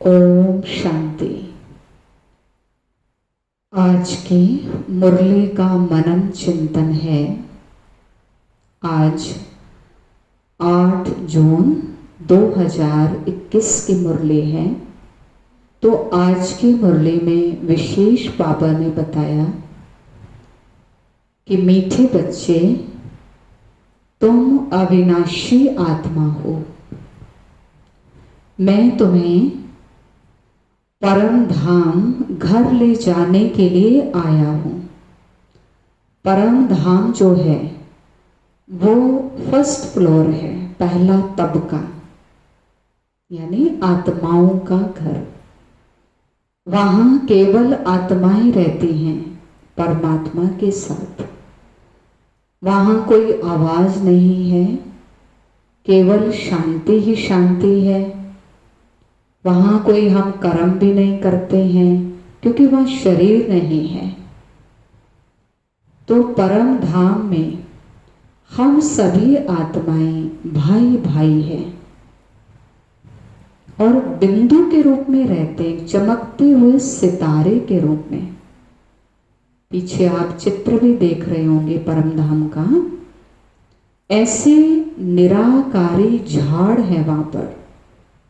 ओम शांति। आज की मुरली का मनन चिंतन है। आज 8 जून 2021 की मुरली है। तो आज की मुरली में विशेष बाबा ने बताया कि मीठे बच्चे, तुम अविनाशी आत्मा हो। मैं तुम्हें परम धाम घर ले जाने के लिए आया हूँ। परम धाम जो है वो फर्स्ट फ्लोर है, पहला तबका, यानी आत्माओं का घर। वहाँ केवल आत्माएं रहती हैं परमात्मा के साथ। वहाँ कोई आवाज नहीं है, केवल शांति ही शांति है। वहाँ कोई हम कर्म भी नहीं करते हैं, क्योंकि वहाँ शरीर नहीं है। तो परम धाम में हम सभी आत्माएं भाई भाई हैं और बिंदु के रूप में रहते हैं, चमकते हुए सितारे के रूप में। पीछे आप चित्र भी देख रहे होंगे परम धाम का। ऐसे निराकारी झाड़ है वहां पर,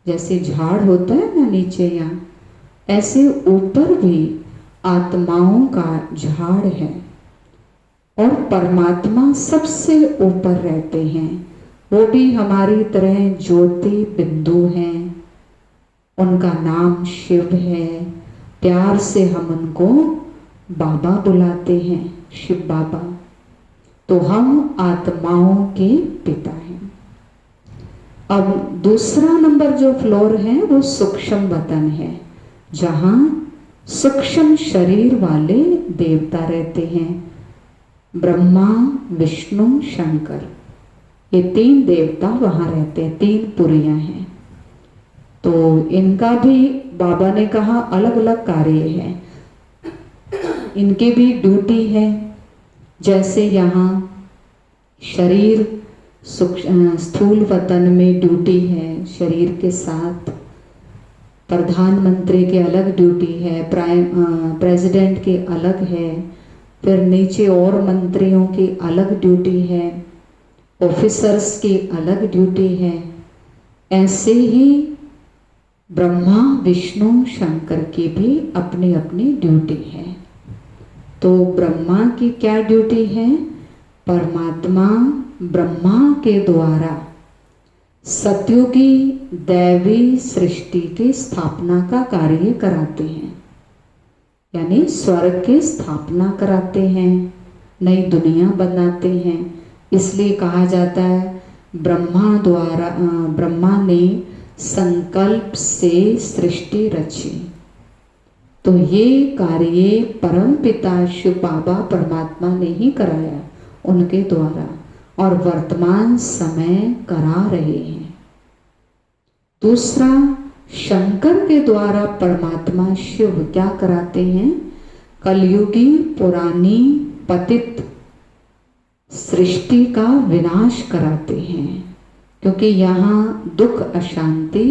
जैसे झाड़ होता है ना नीचे, यहाँ ऐसे ऊपर भी आत्माओं का झाड़ है और परमात्मा सबसे ऊपर रहते हैं। वो भी हमारी तरह ज्योति बिंदु हैं। उनका नाम शिव है। प्यार से हम उनको बाबा बुलाते हैं, शिव बाबा। तो हम आत्माओं के पिता हैं। अब दूसरा नंबर जो फ्लोर है वो सूक्ष्म वतन है, जहाँ सूक्ष्म शरीर वाले देवता रहते हैं। ब्रह्मा, विष्णु, शंकर, ये 3 देवता वहाँ रहते हैं। 3 पुरियां हैं। तो इनका भी बाबा ने कहा अलग अलग कार्य है, इनकी भी ड्यूटी है। जैसे यहाँ शरीर स्थूल वतन में ड्यूटी है शरीर के साथ, प्रधानमंत्री के अलग ड्यूटी है, प्रेसिडेंट के अलग है, फिर नीचे और मंत्रियों की अलग ड्यूटी है, ऑफिसर्स की अलग ड्यूटी है। ऐसे ही ब्रह्मा, विष्णु, शंकर की भी अपनी अपनी ड्यूटी है। तो ब्रह्मा की क्या ड्यूटी है? परमात्मा ब्रह्मा के द्वारा सतयुगी दैवी सृष्टि की स्थापना का कार्य कराते हैं, यानी स्वर्ग की स्थापना कराते हैं, नई दुनिया बनाते हैं। इसलिए कहा जाता है ब्रह्मा ने संकल्प से सृष्टि रची। तो ये कार्य परम पिता शिव बाबा परमात्मा ने ही कराया उनके द्वारा, और वर्तमान समय करा रहे हैं। दूसरा, शंकर के द्वारा परमात्मा शिव क्या कराते हैं? कलयुगी पुरानी पतित सृष्टि का विनाश कराते हैं, क्योंकि यहाँ दुख अशांति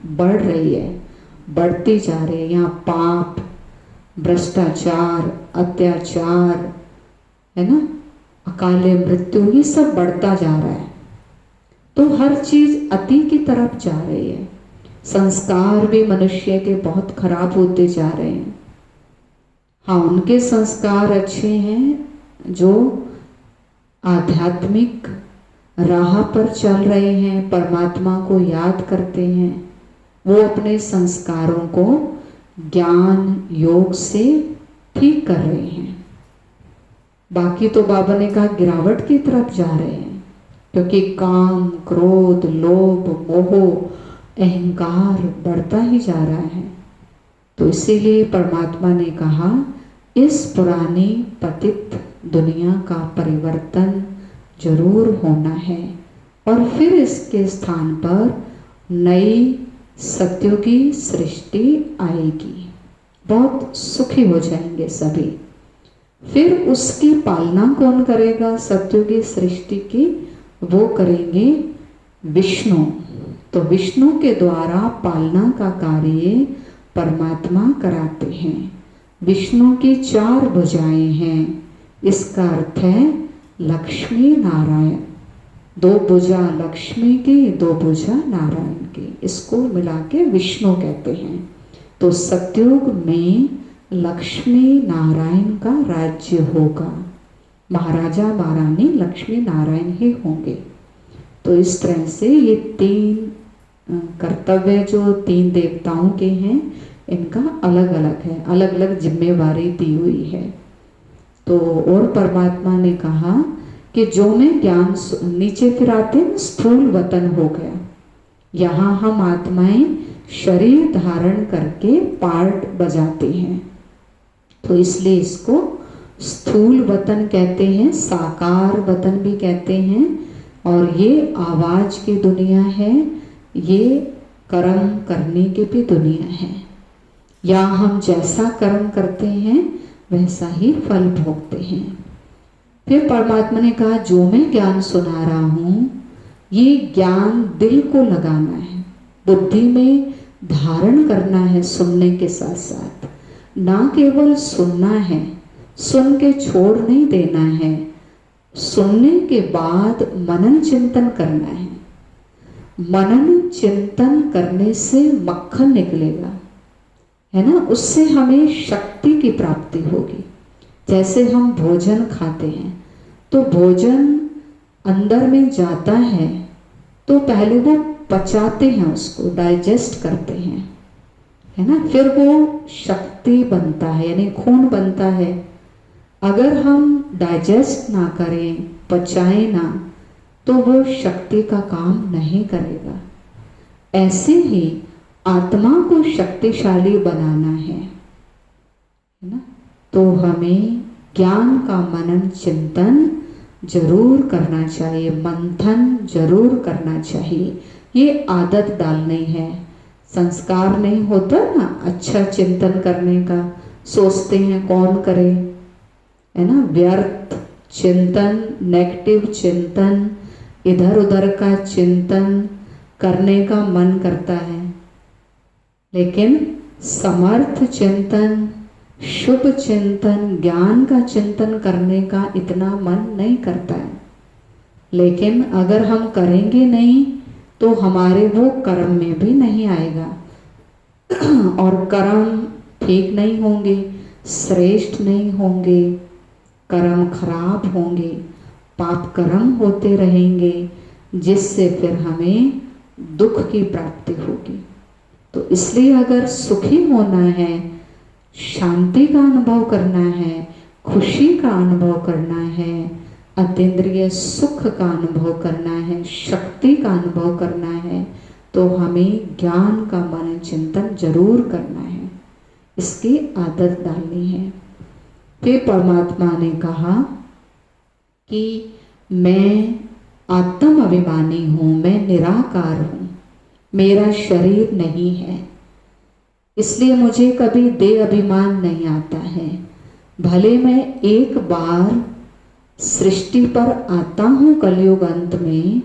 बढ़ रही है, बढ़ती जा रही है। यहाँ पाप, भ्रष्टाचार, अत्याचार, है ना, अकाले मृत्यु, ये सब बढ़ता जा रहा है। तो हर चीज अति की तरफ जा रही है। संस्कार भी मनुष्य के बहुत खराब होते जा रहे हैं। हाँ, उनके संस्कार अच्छे हैं जो आध्यात्मिक राह पर चल रहे हैं, परमात्मा को याद करते हैं। वो अपने संस्कारों को ज्ञान योग से ठीक कर रहे हैं। बाकी तो बाबा ने कहा गिरावट की तरफ जा रहे हैं, क्योंकि काम, क्रोध, लोभ, मोह, अहंकार बढ़ता ही जा रहा है। तो इसीलिए परमात्मा ने कहा इस पुरानी पतित दुनिया का परिवर्तन जरूर होना है, और फिर इसके स्थान पर नई सतयुगी सृष्टि आएगी। बहुत सुखी हो जाएंगे सभी। फिर उसकी पालना कौन करेगा? सतयुगी सृष्टि की वो करेंगे विष्णु। तो विष्णु के द्वारा पालना का कार्य परमात्मा कराते हैं। विष्णु की 4 भुजाएं हैं, इसका अर्थ है लक्ष्मी नारायण। 2 भुजा लक्ष्मी की, 2 भुजा नारायण की, इसको मिला के विष्णु कहते हैं। तो सतयुग में लक्ष्मी नारायण का राज्य होगा, महाराजा महारानी लक्ष्मी नारायण ही होंगे। तो इस तरह से ये 3 कर्तव्य जो 3 देवताओं के हैं, इनका अलग अलग है, अलग अलग जिम्मेवारी दी हुई है। तो और परमात्मा ने कहा कि जो मैं ज्ञान, नीचे फिर आते हैं स्थूल वतन हो गया। यहाँ हम आत्माएं शरीर धारण करके पार्ट बजाते हैं, तो इसलिए इसको स्थूल वतन कहते हैं, साकार वतन भी कहते हैं। और ये आवाज की दुनिया है, ये कर्म करने की भी दुनिया है। यहाँ हम जैसा कर्म करते हैं वैसा ही फल भोगते हैं। फिर परमात्मा ने कहा जो मैं ज्ञान सुना रहा हूँ, ये ज्ञान दिल को लगाना है, बुद्धि में धारण करना है, सुनने के साथ साथ ना केवल सुनना है, सुन के छोड़ नहीं देना है, सुनने के बाद मनन चिंतन करना है। मनन चिंतन करने से मक्खन निकलेगा, है ना, उससे हमें शक्ति की प्राप्ति होगी। जैसे हम भोजन खाते हैं तो भोजन अंदर में जाता है तो पहले वो पचाते हैं, उसको डाइजेस्ट करते हैं, है ना, फिर वो शक्ति बनता है, यानी खून बनता है। अगर हम डाइजेस्ट ना करें, पचाएं ना, तो वो शक्ति का काम नहीं करेगा। ऐसे ही आत्मा को शक्तिशाली बनाना है ना, तो हमें ज्ञान का मनन चिंतन जरूर करना चाहिए, मंथन जरूर करना चाहिए। ये आदत डालनी है, संस्कार नहीं होता ना अच्छा चिंतन करने का, सोचते हैं कौन करे, है ना, व्यर्थ चिंतन, नेगेटिव चिंतन, इधर उधर का चिंतन करने का मन करता है, लेकिन समर्थ चिंतन, शुभ चिंतन, ज्ञान का चिंतन करने का इतना मन नहीं करता है। लेकिन अगर हम करेंगे नहीं तो हमारे वो कर्म में भी नहीं आएगा और कर्म ठीक नहीं होंगे, श्रेष्ठ नहीं होंगे, कर्म खराब होंगे, पाप कर्म होते रहेंगे, जिससे फिर हमें दुख की प्राप्ति होगी। तो इसलिए अगर सुखी होना है, शांति का अनुभव करना है, खुशी का अनुभव करना है, अतीन्द्रिय सुख का अनुभव करना है, शक्ति का अनुभव करना है, तो हमें ज्ञान का मनन चिंतन जरूर करना है, इसकी आदत डालनी है। फिर परमात्मा ने कहा कि मैं आत्म अभिमानी हूँ, मैं निराकार हूँ, मेरा शरीर नहीं है, इसलिए मुझे कभी देह अभिमान नहीं आता है। भले मैं एक बार सृष्टि पर आता हूँ कलयुग अंत में,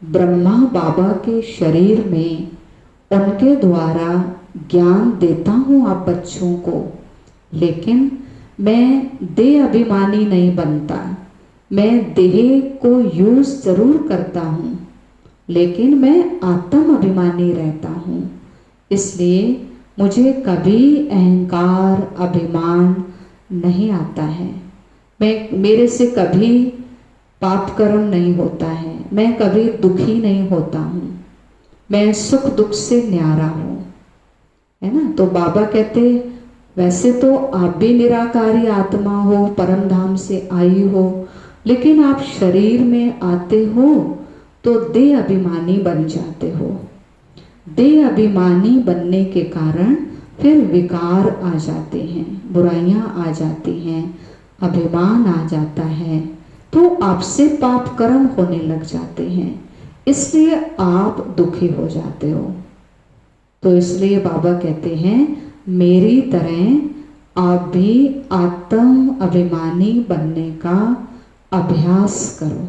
ब्रह्मा बाबा के शरीर में, उनके द्वारा ज्ञान देता हूँ आप बच्चों को, लेकिन मैं देह अभिमानी नहीं बनता। मैं देह को यूज जरूर करता हूँ, लेकिन मैं आत्म अभिमानी रहता हूँ। इसलिए मुझे कभी अहंकार अभिमान नहीं आता है, मेरे से कभी पाप कर्म नहीं होता है, मैं कभी दुखी नहीं होता हूँ, मैं सुख दुख से न्यारा हूँ, है ना। तो बाबा कहते वैसे तो आप भी निराकारी आत्मा हो, परम धाम से आई हो, लेकिन आप शरीर में आते हो तो देह अभिमानी बन जाते हो। देह अभिमानी बनने के कारण फिर विकार आ जाते हैं, बुराइयां आ जाती हैं, अभिमान आ जाता है, तो आपसे पाप कर्म होने लग जाते हैं, इसलिए आप दुखी हो जाते हो। तो इसलिए बाबा कहते हैं मेरी तरह आप भी आत्म अभिमानी बनने का अभ्यास करो।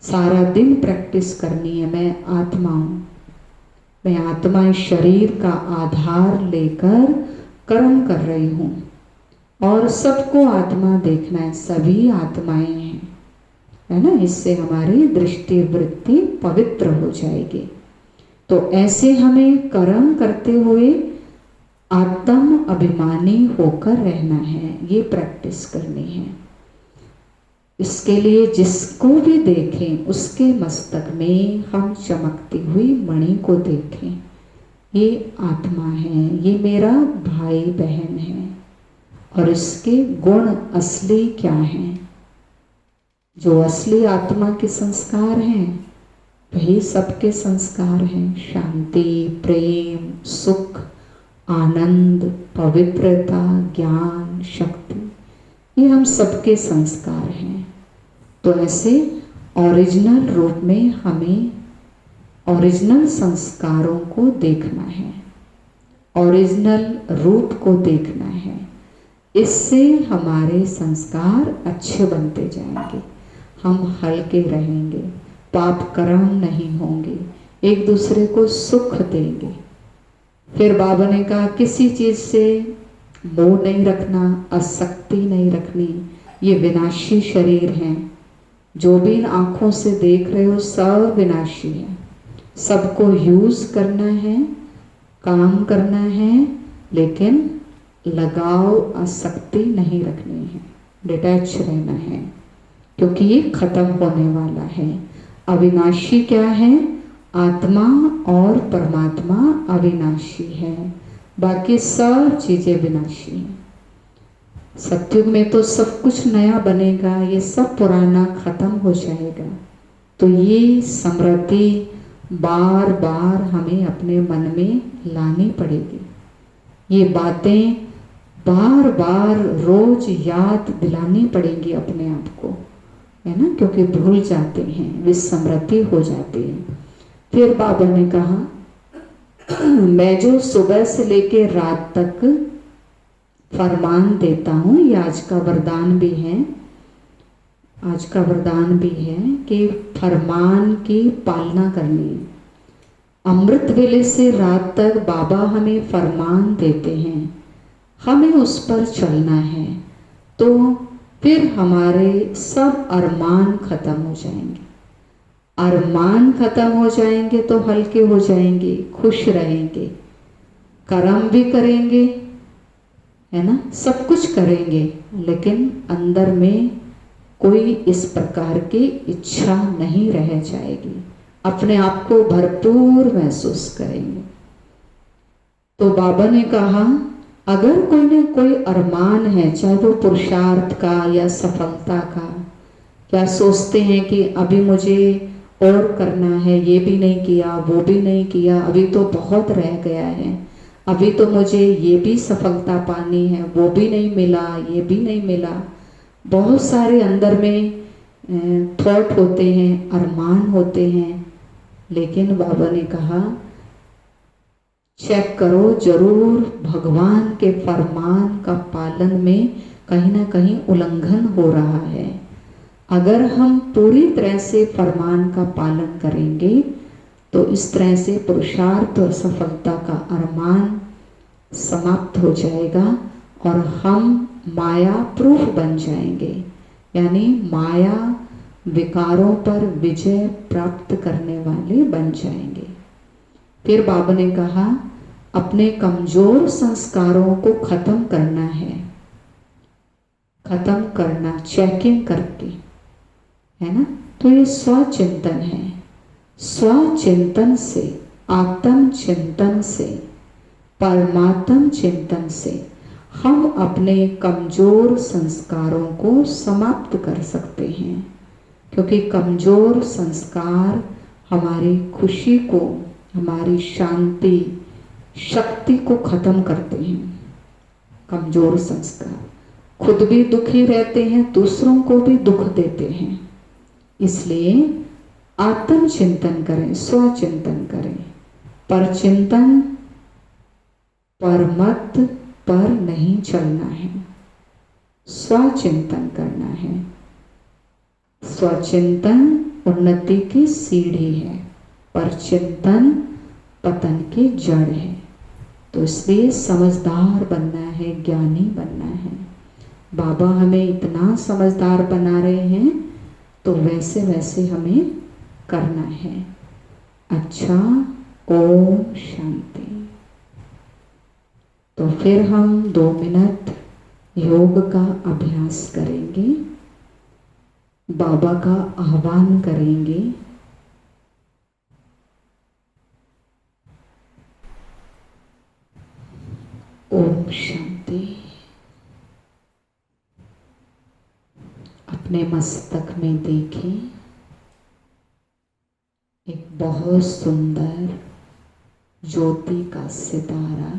सारा दिन प्रैक्टिस करनी है, मैं आत्मा हूँ, मैं आत्मा इस शरीर का आधार लेकर कर्म कर रही हूँ और सबको आत्मा देखना है, सभी आत्माएं हैं, है ना। इससे हमारी दृष्टि वृत्ति पवित्र हो जाएगी। तो ऐसे हमें कर्म करते हुए आत्म अभिमानी होकर रहना है, ये प्रैक्टिस करनी है। इसके लिए जिसको भी देखें उसके मस्तक में हम चमकती हुई मणि को देखें, ये आत्मा है, ये मेरा भाई बहन है। और इसके गुण असली क्या हैं? जो असली आत्मा के संस्कार हैं वही सबके संस्कार हैं। शांति, प्रेम, सुख, आनंद, पवित्रता, ज्ञान, शक्ति, ये हम सबके संस्कार हैं। तो ऐसे ओरिजिनल रूप में हमें ओरिजिनल संस्कारों को देखना है, ओरिजिनल रूप को देखना है। इससे हमारे संस्कार अच्छे बनते जाएंगे, हम हल्के रहेंगे, पाप कर्म नहीं होंगे, एक दूसरे को सुख देंगे। फिर बाबा ने कहा किसी चीज से मोह नहीं रखना, आसक्ति नहीं रखनी। ये विनाशी शरीर हैं, जो भी इन आँखों से देख रहे हो सब विनाशी है। सबको यूज करना है, काम करना है, लेकिन लगाव आसक्ति नहीं रखनी है, डिटैच रहना है, क्योंकि ये खत्म होने वाला है। अविनाशी क्या है? आत्मा और परमात्मा अविनाशी है, बाकी सब चीजें विनाशी हैं। सत्युग में तो सब कुछ नया बनेगा, ये सब पुराना खत्म हो जाएगा। तो ये स्मृति बार बार हमें अपने मन में लानी पड़ेगी, ये बातें बार बार रोज याद दिलानी पड़ेंगी अपने आप को, है ना, क्योंकि भूल जाते हैं, विस्मृति हो जाती है। फिर बाबा ने कहा मैं जो सुबह से लेके रात तक फरमान देता हूँ, ये आज का वरदान भी है, आज का वरदान भी है कि फरमान की पालना करनी है। अमृत वेले से रात तक बाबा हमें फरमान देते हैं, हमें उस पर चलना है। तो फिर हमारे सब अरमान खत्म हो जाएंगे। अरमान खत्म हो जाएंगे तो हल्के हो जाएंगे, खुश रहेंगे, कर्म भी करेंगे, है ना, सब कुछ करेंगे, लेकिन अंदर में कोई इस प्रकार की इच्छा नहीं रह जाएगी, अपने आप को भरपूर महसूस करेंगे। तो बाबा ने कहा अगर कोई न कोई अरमान है, चाहे वो पुरुषार्थ का या सफलता का, क्या सोचते हैं कि अभी मुझे और करना है, ये भी नहीं किया, वो भी नहीं किया, अभी तो बहुत रह गया है, अभी तो मुझे ये भी सफलता पानी है, वो भी नहीं मिला, ये भी नहीं मिला। बहुत सारे अंदर में थॉट होते हैं, अरमान होते हैं। लेकिन बाबा ने कहा चेक करो, जरूर भगवान के फरमान का पालन में कहीं ना कहीं उल्लंघन हो रहा है। अगर हम पूरी तरह से फरमान का पालन करेंगे तो इस तरह से पुरुषार्थ और सफलता का अरमान समाप्त हो जाएगा और हम माया प्रूफ बन जाएंगे, यानी माया विकारों पर विजय प्राप्त करने वाले बन जाएंगे। फिर बाबा ने कहा अपने कमजोर संस्कारों को खत्म करना है, खत्म करना चेकिंग करके, है ना। तो ये स्वचिंतन है, स्वचिंतन से, आत्म चिंतन से, परमात्म चिंतन से हम अपने कमजोर संस्कारों को समाप्त कर सकते हैं, क्योंकि कमजोर संस्कार हमारी खुशी को, हमारी शांति, शक्ति को खत्म करते हैं। कमजोर संस्कार खुद भी दुखी रहते हैं, दूसरों को भी दुख देते हैं। इसलिए आत्मचिंतन करें, स्वचिंतन करें। परचिंतन, परमत पर नहीं चलना है, स्वचिंतन करना है। स्वचिंतन उन्नति की सीढ़ी है, परचिंतन पतन की जड़ है। तो इसलिए समझदार बनना है, ज्ञानी बनना है। बाबा हमें इतना समझदार बना रहे हैं तो वैसे वैसे हमें करना है। अच्छा, ओम शांति। तो फिर हम 2 मिनट योग का अभ्यास करेंगे, बाबा का आह्वान करेंगे। ओम शांति। अपने मस्तक में देखें, एक बहुत सुंदर ज्योति का सितारा,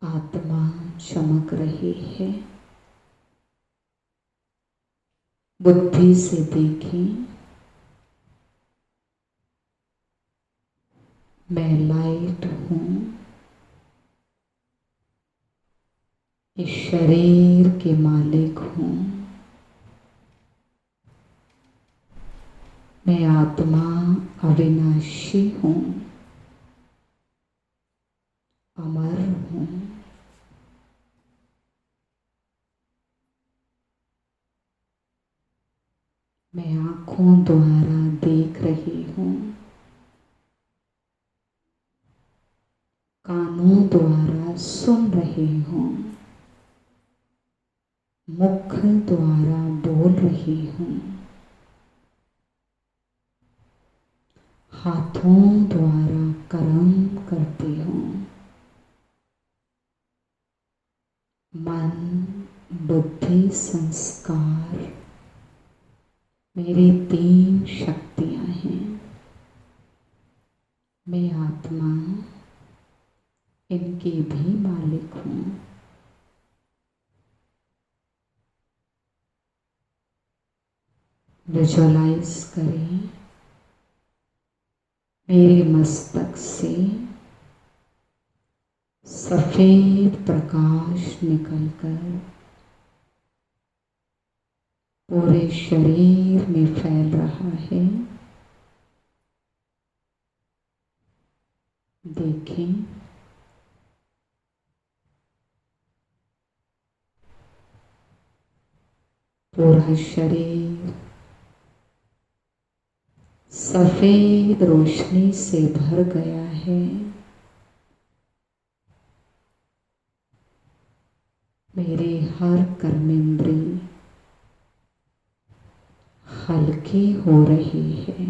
आत्मा चमक रही है। बुद्धि से देखें, मैं लाइट हूँ, इस शरीर के मालिक हूँ। मैं आत्मा अविनाशी हूँ, अमर हूँ। मैं आँखों द्वारा देख रही हूँ, कानों द्वारा सुन रही हूँ, मुख द्वारा बोल रही हूँ, हाथों द्वारा कर्म करती हूँ। मन, बुद्धि, संस्कार मेरी 3 शक्तियाँ हैं। मैं आत्मा इनकी भी मालिक हूँ। विजुअलाइज करें, मेरे मस्तक से सफेद प्रकाश निकलकर पूरे शरीर में फैल रहा है। देखें, पूरा शरीर सफेद रोशनी से भर गया है। मेरे हर कर्मेंद्रिय हल्की हो रही है,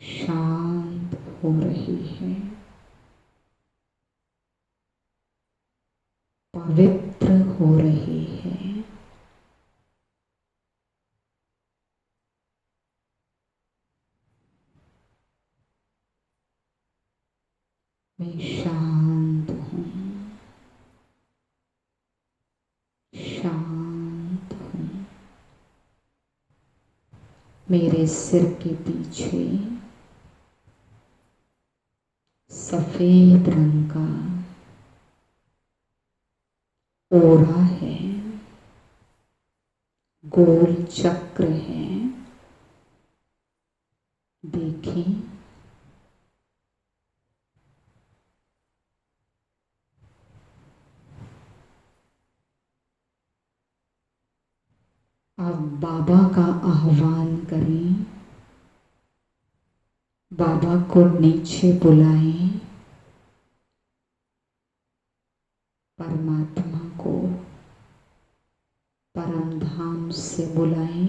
शांत हो रही है, पवित्र हो रही है। मैं शांत हूँ, शांत हूँ। मेरे सिर के पीछे सफेद रंग का ओरा है, गोल चक्र है। देखें, अब बाबा का आह्वान करें, बाबा को नीचे बुलाएं, परमात्मा को परम धाम से बुलाएं।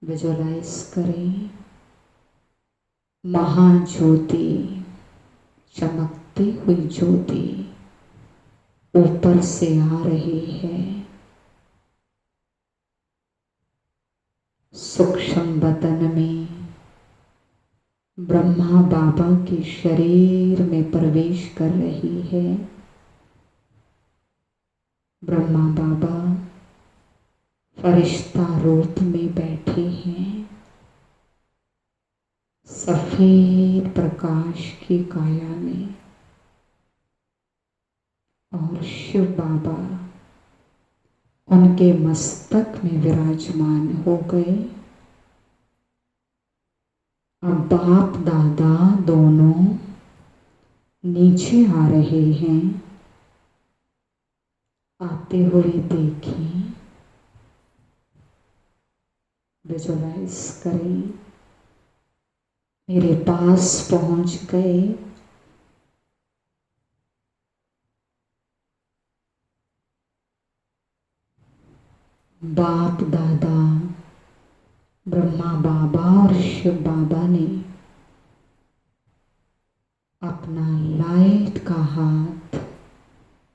विजुअलाइज करें, महाज्योति, चमकती हुई ज्योति ऊपर से आ रही है। सूक्ष्म बदन में ब्रह्मा बाबा के शरीर में प्रवेश कर रही है। ब्रह्मा बाबा फरिश्ता रूप में बैठे हैं, सफेद प्रकाश की काया में, और शिव बाबा उनके मस्तक में विराजमान हो गए। बाप दादा दोनों नीचे आ रहे हैं, आते हुए देखें, विजुअलाइज करें, मेरे पास पहुंच गए। बाप दादा ब्रह्मा बाबा और शिव बाबा ने अपना लाइट का हाथ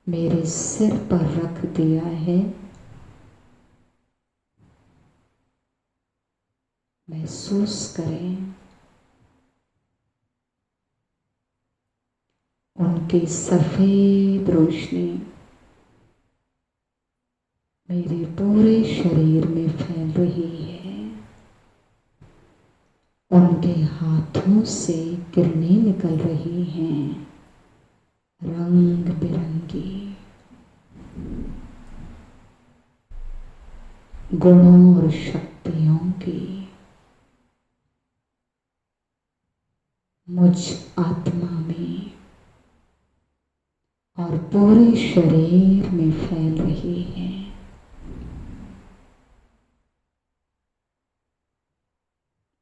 मेरे सिर पर रख दिया है। महसूस करें उनकी सफेद रोशनी मेरे पूरे शरीर में फैल रही है। उनके हाथों से किरणें निकल रही हैं, रंग बिरंगी, गुणों और शक्तियों की। मुझ आत्मा में और पूरे शरीर में फैल रही है।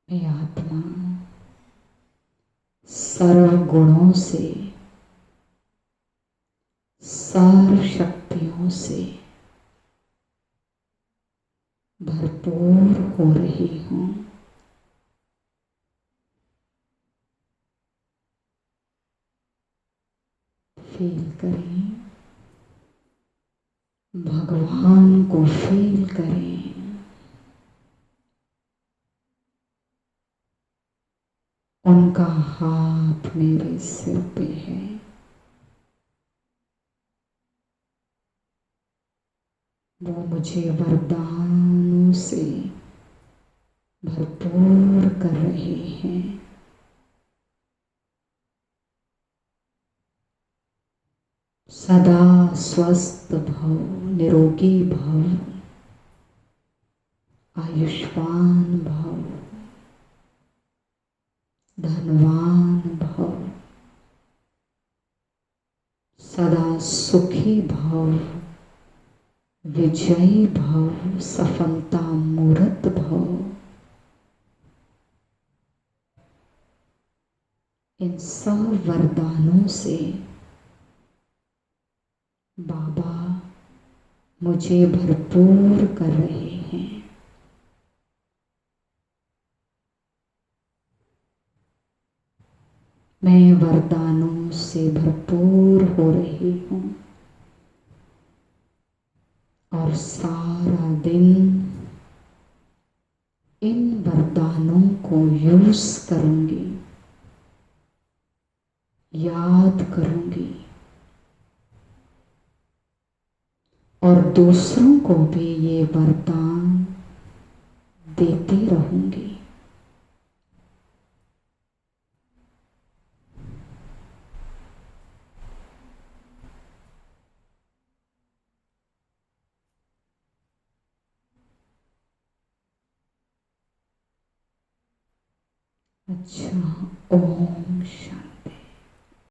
मैं आत्मा सर्व गुणों से, सर्व शक्तियों से भरपूर हो रही हूँ। फील करें, भगवान को फील करें। उनका हाथ मेरे सिर पे है। वो मुझे वरदानों से भरपूर कर रहे हैं। सदा स्वस्थ भव, निरोगी भव, आयुष्मान भव, धनवान भव, सदा सुखी भव, विजयी भव, सफलता मूर्त भव। इन सब वरदानों से बाबा मुझे भरपूर कर रहे हैं। मैं वरदानों से भरपूर हो रही हूँ और सारा दिन इन वरदानों को यूज करूंगी, याद करूंगी और दूसरों को भी ये वरदान देती रहूंगी। अच्छा, ओम शांति।